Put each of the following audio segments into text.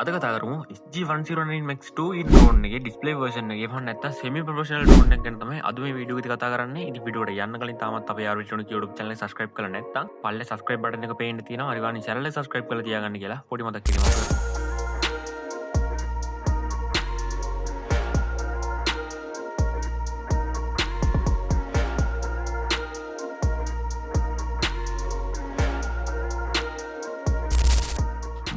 අද කතා කරමු SG109 Max 2 ඩ්‍රෝන් එකේ ඩිස්ප්ලේ වර්ෂන් එකේ එහෙම නැත්නම් semi professional ඩ්‍රෝන් එක ගැන තමයි අද මේ වීඩියෝ එකේ කතා කරන්නේ. ඉතින් වීඩියෝට යන්න කලින් තාමත් අපේ ආර්විචෝනික් YouTube channel එක subscribe කරලා නැත්නම් පල්ලේ subscribe button එක පේන්න තියෙනවා. අනිවාර්යෙන් channel එක subscribe කරලා තියාගන්න කියලා පොඩි මතක් කිරීමක්.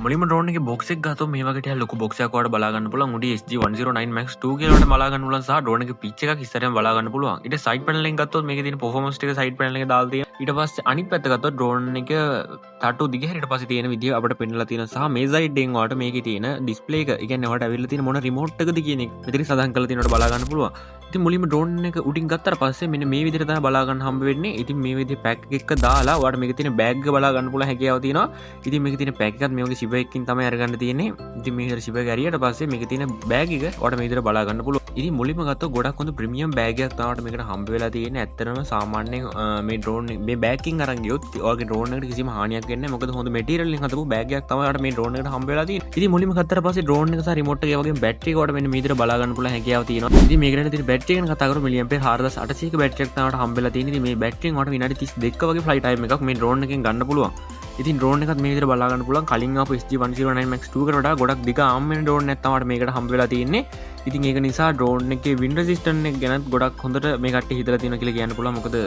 මුලින්ම ඩ්‍රෝන් එකේ බොක්ස් එක ගත්තොත් මේ වගේ ටිකක් ලොකු බොක්ස් එකක් වලට බලා ගන්න පුළුවන්. උඩ SG109 Max 2 කියලා වලට බලා ගන්න පුළුවන් සහ ඩ්‍රෝන් එකේ පිච් එකක් ඉස්සරහම බලා ගන්න පුළුවන්. ඊට සයිඩ් පැනල් එකෙන් ගත්තොත් මේකේ තියෙන performance ටික සයිඩ් පැනල් එකේ දාලා තියෙනවා. ඊට පස්සේ අනිත් පැත්ත ගත්තොත් ඩ්‍රෝන් එක තට්ටු දිග හැරෙට පස්සේ තියෙන විදිය අපිට පෙන්නලා තියෙනවා සහ මේ සයිඩ් එකෙන් වලට මේකේ තියෙන ඩිස්ප්ලේ එක, ඒ කියන්නේ ඔයාලට ඇවිල්ලා තියෙන මොන රිමෝට් එකද කියන එක මෙතන සඳහන් කරලා තියෙනවට බලා ගන්න පුළුවන්. ඉතින් මුලින්ම ඩ්‍රෝන් එක උඩින් ගත්තාට පස්සේ මෙන්න මේ විදිහට තමයි බලා ගන්න හම්බ වෙන්නේ. ඉතින් මේ විදිහේ පැක් එක දාලා ඔයාලට මේකේ තියෙන බෑග් එක බලා ගන්න පුළුවන් හැකියාව තියෙනවා. ඉතින් මේකේ තියෙන පැක් එකත් මේ වගේ සිබ් එකකින් තමයි අරගන්න තියෙන්නේ. ඉතින් මේ විදිහට සිබ් එක ඇරියට පස්සේ මේකේ තියෙන බෑග් එක ඔයාලට මේ විදිහට බලා ගන්න පුළුවන්. ඉතින් මුලින්ම ගත්තොත් ගොඩක් හොඳ ප්‍රීමියම් බෑග් එකක් තමයි මේකට හම්බ වෙලා තියෙන්නේ. ඇත්තටම සාමාන්‍යයෙන් මේ ඩ්‍රෝන් මේ බෑග් එකකින් අරන් ගියොත් ඔයාගේ ඩ්‍රෝන් එකට කිසිම හානියක් වෙන්නේ නැහැ. මොකද හොඳ මැටීරියල් එකෙන් හදපු බෑග් එකක් තමයි ඔයාලට මේ ඩ්‍රෝන් එකට හම්බ වෙලා තියෙන්නේ. ඉතින් මුලින්ම ගත්තාට පස්සේ ඩ්‍රෝන් එක සහ රිමෝට් එක වගේ බැටරි එක ඔයාලට මෙන්න මේ විදිහට බලා ගන්න පුළුවන් හැකියාව තියෙනවා. ඉතින් මේකට තියෙන බැටරි එක ගැන කතා කරමු. මිලියම්පියර් 4800ක බැටරි එකක් තමයි හම්බෙලා තියෙන්නේ. ඉතින් මේ බැටරියෙන් ඔයාලට විනාඩි 32ක වගේ ෆ්ලයි ටයිම් එකක් මේ ඩ්‍රෝන් එකෙන් ගන්න පුළුවන්. ඉතින් ඩ්‍රෝන් එකත් මේ විදිහට බලා ගන්න පුළුවන්. කලින් ආපු SG109 Max 2 කට වඩා ගොඩක් දිග ආම් වෙන ඩ්‍රෝන් එකක් තමයි මේකට හම්බ වෙලා තියෙන්නේ. ඉතින් ඒක නිසා ඩ්‍රෝන් එකේ වින්ඩ් රෙසිස්ටන්ට් එක ගැන ගොඩක් හොඳට මේ කට්ටිය හිතලා තියෙනවා කියලා කියන්න පුළුවන්. මොකද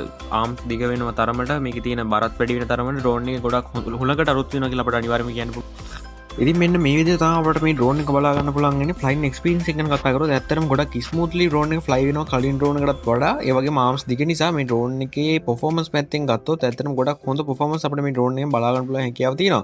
ආම්ස් දිග වෙනව තරමට මේකේ තියෙන බරත් වැඩි වෙන තරමට ඩ්‍රෝන් එක ගොඩක් හුලකට අරුත් වෙනවා කියලා අපිට අනිවාර්යයෙන්ම කියන්න පුළුවන්. ඉතින් මෙන්න මේ විදිහට තමයි අපිට මේ ඩ්‍රෝන් එක බලා ගන්න පුළුවන් වෙන්නේ. ෆ්ලයින් එක්ස්පීරියන්ස් එක ගැන කතා කරොත් ඇත්තටම ගොඩක් ස්මූත්ලි ඩ්‍රෝන් එක ෆ්ලයි වෙනවා කලින් ඩ්‍රෝන් එකටත් වඩා. ඒ වගේම ආම්ස් දිග නිසා මේ ඩ්‍රෝන් එකේ performance පැත්තෙන් ගත්තොත් ඇත්තටම ගොඩක් හොඳ performance අපිට මේ ඩ්‍රෝන් එකෙන් බලා ගන්න පුළුවන් හැකියාව තියෙනවා.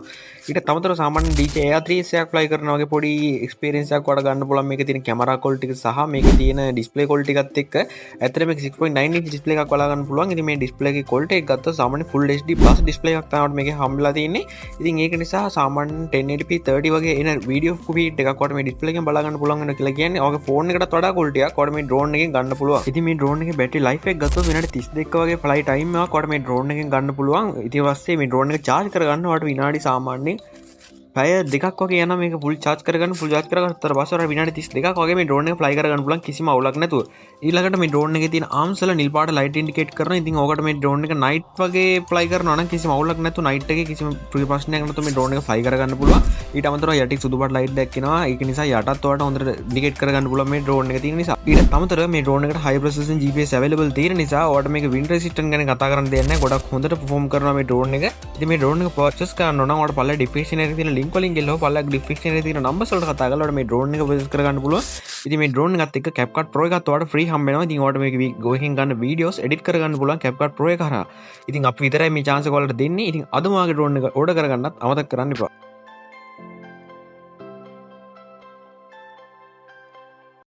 ඊට තමතර සාමාන්‍ය DJI Air3s එකක් ෆ්ලයි කරන වගේ පොඩි එක්ස්පීරියන්ස් එකක් වඩ ගන්න පුළුවන්. මේකේ තියෙන කැමරා ක්වොලිටි එක සහ මේකේ තියෙන ඩිස්ප්ලේ ක්වොලිටි එකත් එක්ක ඇත්තටම මේක 6.9 ඉන්ච් ඩිස්ප්ලේ එකක් බලා ගන්න පුළුවන්. ඉතින් මේ ඩිස්ප්ලේ එකේ ක්වොලිටි එක ගත්තොත් සාමාන්‍ය full HD plus ඩිස්ප්ලේ එකක් තමයි මේකේ හම්බෙලා තියෙන්නේ. ඉතින් ඒක නිසා සාමාන්‍ය 1080p 30 වගේ එන වීඩියෝ ෆීඩ් එකක් ඔයාලට මේ ඩිස්ප්ලේ එකෙන් බලා ගන්න පුළුවන් වෙනවා කියලා කියන්නේ ඔයාගේ ෆෝන් එකටත් වඩා ක්වොලිටියක් ඔයාලට මේ ඩ්‍රෝන් එකෙන් ගන්න පුළුවන්. ඉතින් මේ ඩ්‍රෝන් එකේ බැටරි ලයිෆ් එක ගත්තොත් විනාඩි 32ක වගේ ෆ්ලයි ටයිම් එකක් ඔයාලට මේ ඩ්‍රෝන් එකෙන් ගන්න පුළුවන්. ඊට පස්සේ මේ ඩ්‍රෝන් එක charge කරගන්න ඔයාලට විනාඩි සාමාන්‍යයෙන් පැය දෙකක් වගේ යනවා මේක ෆුල් charge කරගන්න. ෆුල් charge කරගත්තට පස්සේ ඔයාලට විනාඩි 32ක් වගේ මේ ඩ්‍රෝන් එක ෆ්ලයි කරගන්න පුළුවන් කිසිම අවුලක් නැතුව. ඊළඟට මේ ඩ්‍රෝන් එකේ තියෙන ආම්ස් වල නිල් පාට ලයිට් ඉන්ඩිකේට් කරනවා. ඉතින් ඕකට මේ ඩ්‍රෝන් එක නයිට් වගේ ෆ්ලයි කරනවා නම් කිසිම අවුලක් නැතුව නයිට් එකේ කිසිම ප්‍රශ්නයක් නැතුව මේ ඩ්‍රෝන් එක ෆ්ලයි කරගන්න පුළුවන්. ඊට අමතරව යටි සුදු පාට ලයිට් එකක් එනවා. ඒක නිසා යටත් ඔයාලට හොඳට ඉන්ඩිකේට් කරගන්න පුළුවන් මේ ඩ්‍රෝන් එක තියෙන නිසා. ඊට අමතරව මේ ඩ්‍රෝන් එකට high precision GPS available තියෙන නිසා ඔයාලට මේක wind resistant ගැන කතා කරන්න දෙයක් නැහැ. ගොඩක් හොඳට perform කරනවා මේ ඩ්‍රෝන් එක. ඉතින් මේ ඩ්‍රෝන් එක purchase කරන්න ඕන නම් ඔයාලට පල්ලේ description එකේ තියෙන link වලින් ගිහලා පල්ලේ description එකේ තියෙන numbers වලට කතා කරලා ඔයාලට මේ ඩ්‍රෝන් එක purchase කරගන්න පුළුවන්. ඉතින් මේ ඩ්‍රෝන් එකත් එක්ක CapCut Pro එකත් ඔයාලට free හම්බ වෙනවා. ඉතින් ඔයාලට මේක ගෝහින් ගන්න videos edit කරගන්න පුළුවන් CapCut Pro එක හරහා. ඉතින් අපි විතරයි මේ chance එක ඔයාලට දෙන්නේ. ඉතින් අදම ඔයාගේ ඩ්‍රෝන් එක order කරගන්නත් අමතක කරන්න එපා.